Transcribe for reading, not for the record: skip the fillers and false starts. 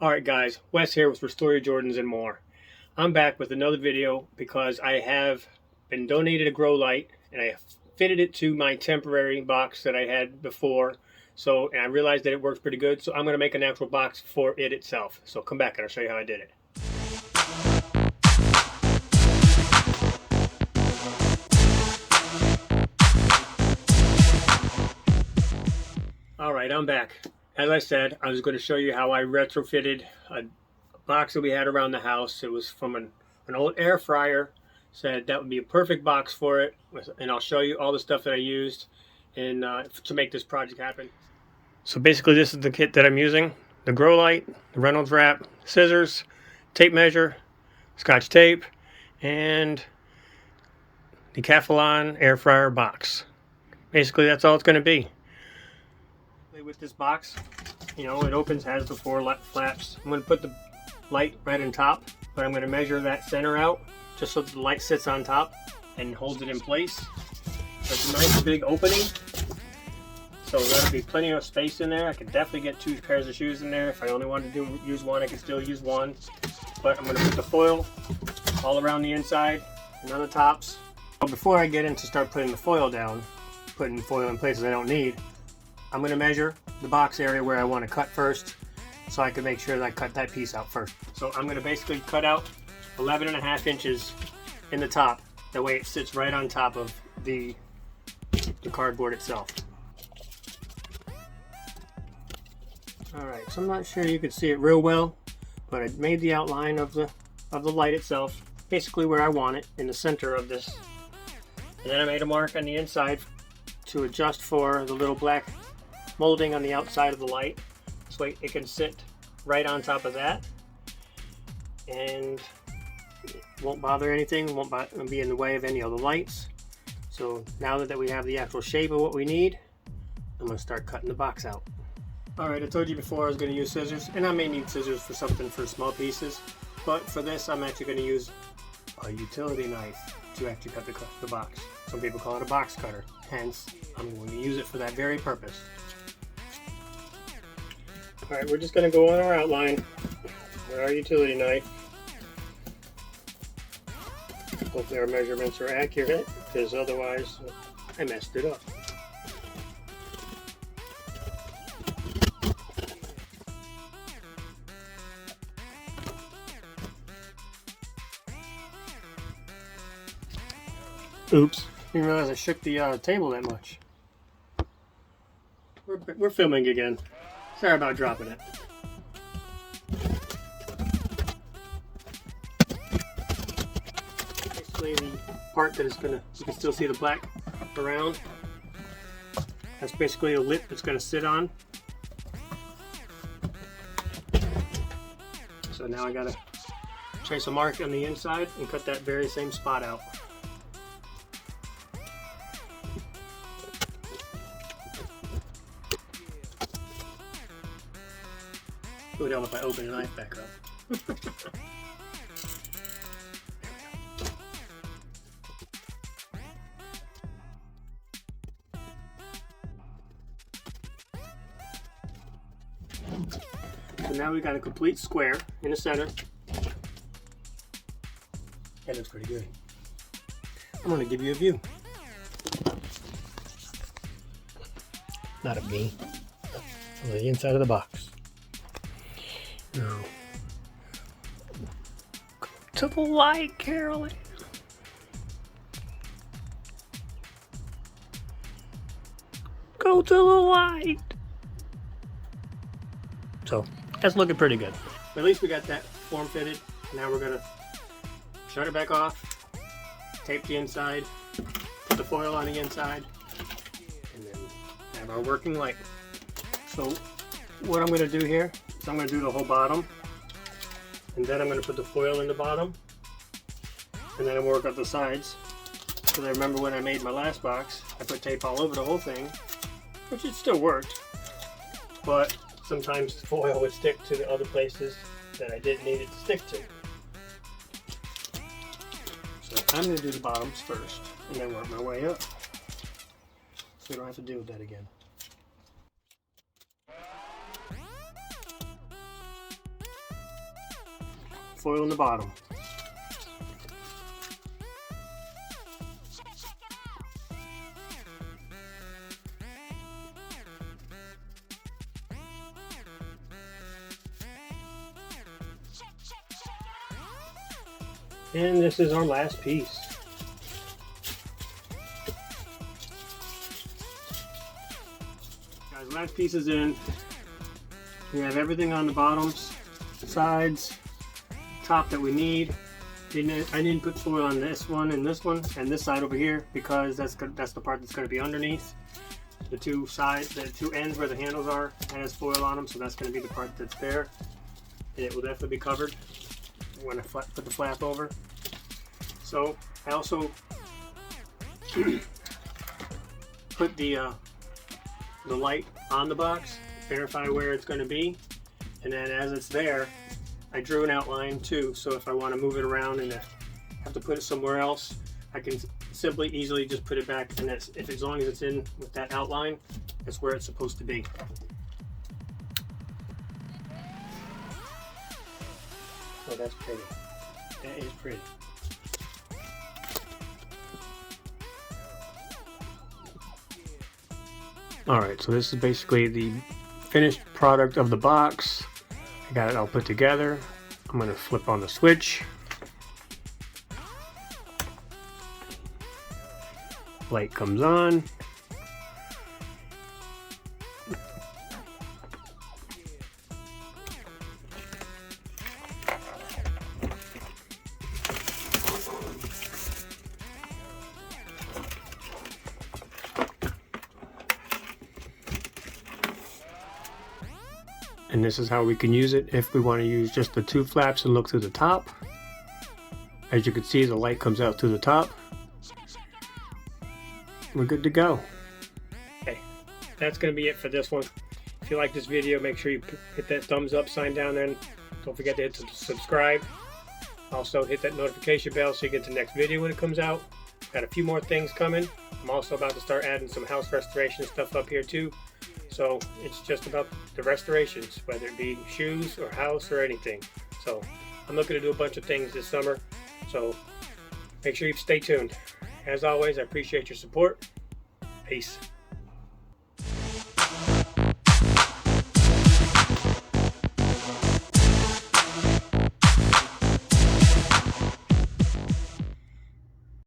Alright guys, Wes here with Restore Your Jordans and More. I'm back with another video because I have been donated a grow light and I fitted it to my temporary box that I had before. And I realized that it works pretty good, so I'm going to make an actual box for it itself. So come back and I'll show you how I did it. Alright, I'm back. As I said, I was going to show you how I retrofitted a box that we had around the house. It was from an old air fryer. Said that would be a perfect box for it, and I'll show you all the stuff that I used to make this project happen. So basically this is the kit that I'm using. The grow light, the Reynolds wrap, scissors, tape measure, Scotch tape, and the Decathlon air fryer box. Basically that's all it's going to be. With this box, it opens, has the four flaps. I'm going to put the light right on top, but I'm going to measure that center out just so the light sits on top and holds it in place. So it's a nice big opening, so there'll be plenty of space in there. I could definitely get 2 pairs of shoes in there. If I only wanted to use one, I could still use one, but I'm going to put the foil all around the inside and on the tops. But before I get into start putting the foil down, putting foil in places I don't need, I'm going to measure the box area where I want to cut first, so I can make sure that I cut that piece out first. So I'm going to basically cut out 11.5 inches in the top. That way it sits right on top of the cardboard itself. Alright, so I'm not sure you can see it real well, but I made the outline of the light itself, basically where I want it, in the center of this. And then I made a mark on the inside to adjust for the little black molding on the outside of the light. This way it can sit right on top of that and it won't bother anything, won't be in the way of any other lights. So now that we have the actual shape of what we need, I'm going to start cutting the box out. Alright, I told you before I was going to use scissors, and I may need scissors for something for small pieces, but for this I'm actually going to use a utility knife to actually cut the box. Some people call it a box cutter, hence I'm going to use it for that very purpose. Alright, we're just going to go on our outline with our utility knife. Hopefully our measurements are accurate, because otherwise I messed it up. Oops, didn't realize I shook the table that much. We're filming again. Sorry about dropping it. Basically the part that is you can still see the black around. That's basically a lip that's going to sit on. So now I got to trace a mark on the inside and cut that very same spot out. It would help if I open the knife back up. So now we got a complete square in the center. That looks pretty good. I'm going to give you a view. Not a view. On the inside of the box. No. Go to the light, Carolyn. Go to the light. So that's looking pretty good. But at least we got that form fitted. Now we're gonna shut it back off, tape the inside, put the foil on the inside, and then have our working light. So what I'm gonna do here, so I'm going to do the whole bottom, and then I'm going to put the foil in the bottom, and then I'm going to work up the sides. Because I remember when I made my last box, I put tape all over the whole thing, which it still worked, but sometimes the foil would stick to the other places that I didn't need it to stick to. So I'm going to do the bottoms first, and then work my way up, so we don't have to deal with that again. foil in the bottom. And this is our last piece. Guys, last piece is in. We have everything on the bottoms, sides, top that we need. I didn't put foil on this one, and this side over here, because that's the part that's going to be underneath. The two sides, the two ends where the handles are, has foil on them, so that's going to be the part that's there. And it will definitely be covered when I put the flap over. So I also put the light on the box, verify where it's going to be, and then as it's there, I drew an outline too, so if I want to move it around and have to put it somewhere else, I can simply easily just put it back, and that's, as long as it's in with that outline, that's where it's supposed to be. Oh, that's pretty. That is pretty. Alright, so this is basically the finished product of the box. I got it all put together. I'm going to flip on the switch. Light comes on. And this is how we can use it if we want to use just the two flaps and look through the top. As you can see, the light comes out through the top. We're good to go. Okay, that's going to be it for this one. If you like this video, make sure you hit that thumbs up sign down there. Don't forget to hit subscribe. Also hit that notification bell so you get the next video when it comes out. Got a few more things coming. I'm also about to start adding some house restoration stuff up here too. So it's just about the restorations, whether it be shoes or house or anything. So I'm looking to do a bunch of things this summer. So make sure you stay tuned. As always, I appreciate your support. Peace.